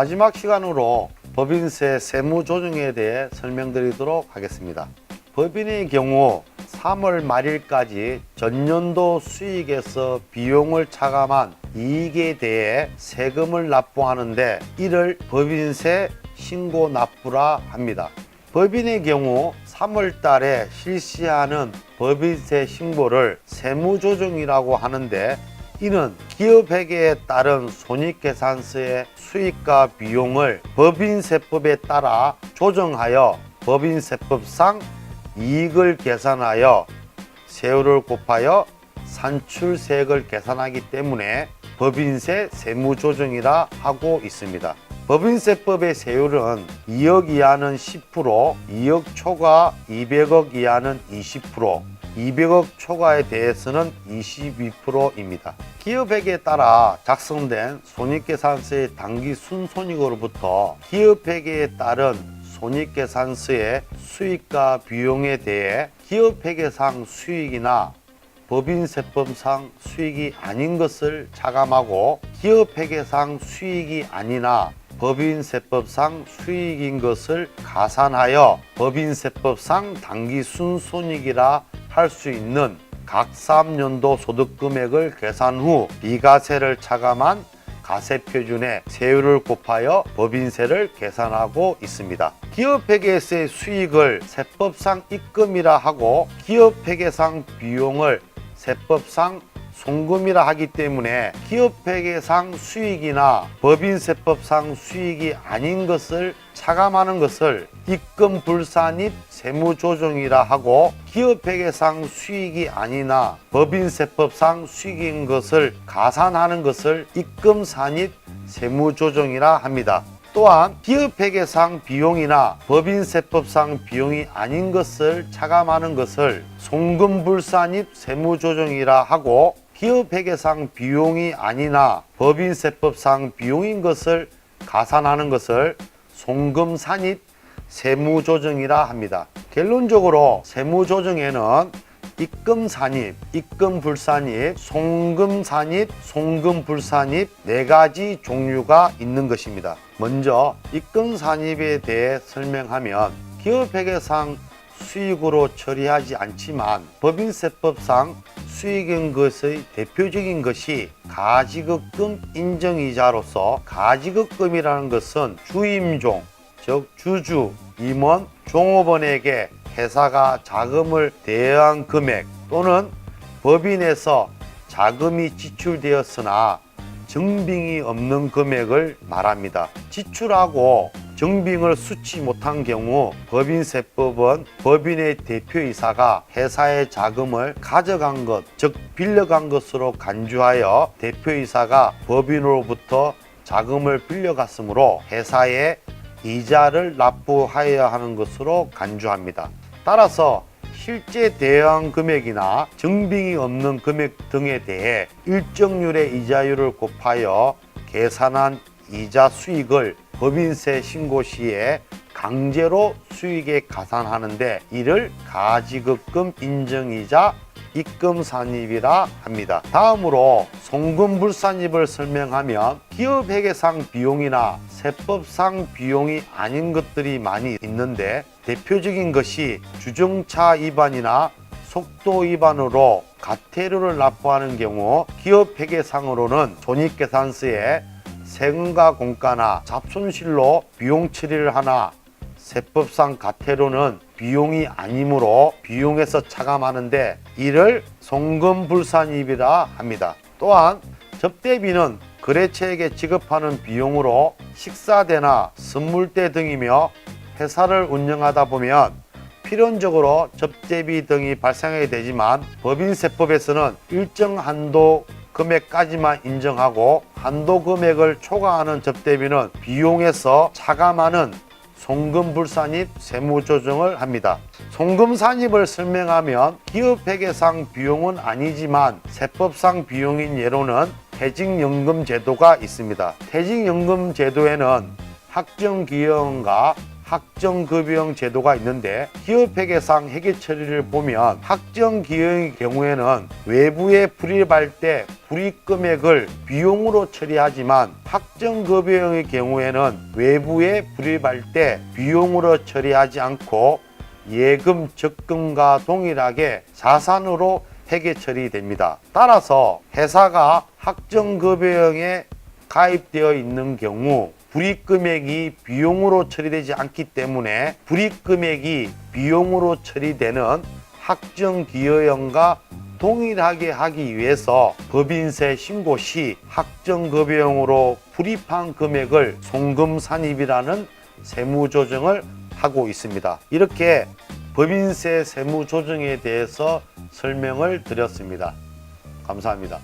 마지막 시간으로 법인세 세무 조정에 대해 설명드리도록 하겠습니다. 법인의 경우 3월 말일까지 전년도 수익에서 비용을 차감한 이익에 대해 세금을 납부하는데 이를 법인세 신고 납부라 합니다. 법인의 경우 3월 달에 실시하는 법인세 신고를 세무조정이라고 하는데, 이는 기업회계에 따른 손익계산서의 수익과 비용을 법인세법에 따라 조정하여 법인세법상 이익을 계산하여 세율을 곱하여 산출세액을 계산하기 때문에 법인세 세무조정이라 하고 있습니다. 법인세법의 세율은 2억 이하는 10%, 2억 초과 200억 이하는 20%, 200억 초과에 대해서는 22%입니다. 기업회계에 따라 작성된 손익계산서의 당기 순손익으로부터 기업회계에 따른 손익계산서의 수익과 비용에 대해 기업회계상 수익이나 법인세법상 수익이 아닌 것을 차감하고, 기업회계상 수익이 아니나 법인세법상 수익인 것을 가산하여 법인세법상 당기순손익이라 할 수 있는 각 3년도 소득금액을 계산 후 비과세를 차감한 가세표준에 세율을 곱하여 법인세를 계산하고 있습니다. 기업회계에서의 수익을 세법상 입금이라 하고 기업회계상 비용을 세법상 송금이라 하기 때문에 기업회계상 수익이나 법인세법상 수익이 아닌 것을 차감하는 것을 입금불산입 세무조정이라 하고, 기업회계상 수익이 아니나 법인세법상 수익인 것을 가산하는 것을 입금산입 세무조정이라 합니다. 또한 기업회계상 비용이나 법인세법상 비용이 아닌 것을 차감하는 것을 송금불산입 세무조정이라 하고, 기업회계상 비용이 아니나 법인세법상 비용인 것을 가산하는 것을 송금산입 세무조정이라 합니다. 결론적으로 세무조정에는 입금산입, 입금불산입, 송금산입, 송금불산입 네 가지 종류가 있는 것입니다. 먼저 입금산입에 대해 설명하면, 기업회계상 수익으로 처리하지 않지만 법인세법상 수익인 것의 대표적인 것이 가지급금 인정이자로서, 가지급금이라는 것은 주임종, 즉 주주, 임원, 종업원에게 회사가 자금을 대여한 금액 또는 법인에서 자금이 지출되었으나 증빙이 없는 금액을 말합니다. 지출하고 증빙을 수치 못한 경우 법인세법은 법인의 대표이사가 회사의 자금을 가져간 것, 즉 빌려간 것으로 간주하여 대표이사가 법인으로부터 자금을 빌려갔으므로 회사에 이자를 납부하여야 하는 것으로 간주합니다. 따라서 실제 대여한 금액이나 증빙이 없는 금액 등에 대해 일정률의 이자율을 곱하여 계산한 이자 수익을 법인세 신고 시에 강제로 수익에 가산하는데, 이를 가지급금 인정이자 입금산입이라 합니다. 다음으로 송금불산입을 설명하면, 기업회계상 비용이나 세법상 비용이 아닌 것들이 많이 있는데, 대표적인 것이 주정차 위반이나 속도 위반으로 과태료를 납부하는 경우 기업회계상으로는 손익계산서에 세금과 공과나 잡손실로 비용 처리를 하나 세법상 과태료는 비용이 아니므로 비용에서 차감하는데, 이를 송금불산입이라 합니다. 또한 접대비는 거래처에게 지급하는 비용으로 식사대나 선물대 등이며, 회사를 운영하다 보면 필연적으로 접대비 등이 발생하게 되지만 법인세법에서는 일정 한도 금액까지만 인정하고, 한도 금액을 초과하는 접대비는 비용에서 차감하는 송금불산입 세무조정을 합니다. 송금산입을 설명하면, 기업회계상 비용은 아니지만 세법상 비용인 예로는 퇴직연금 제도가 있습니다. 퇴직연금 제도에는 학정기여원과 학정급여형 제도가 있는데 기업회계상 회계 처리를 보면 학정기여형의 경우에는 외부에 불입할 때 불이익금액을 비용으로 처리하지만 학정급여형의 경우에는 외부에 불입할 때 비용으로 처리하지 않고 예금 적금과 동일하게 자산으로 회계 처리됩니다. 따라서 회사가 학정급여형에 가입되어 있는 경우 불이익금액이 비용으로 처리되지 않기 때문에 불이익금액이 비용으로 처리되는 학정기여형과 동일하게 하기 위해서 법인세 신고 시 학정급여형으로 불입한 금액을 송금산입이라는 세무조정을 하고 있습니다. 이렇게 법인세 세무조정에 대해서 설명을 드렸습니다. 감사합니다.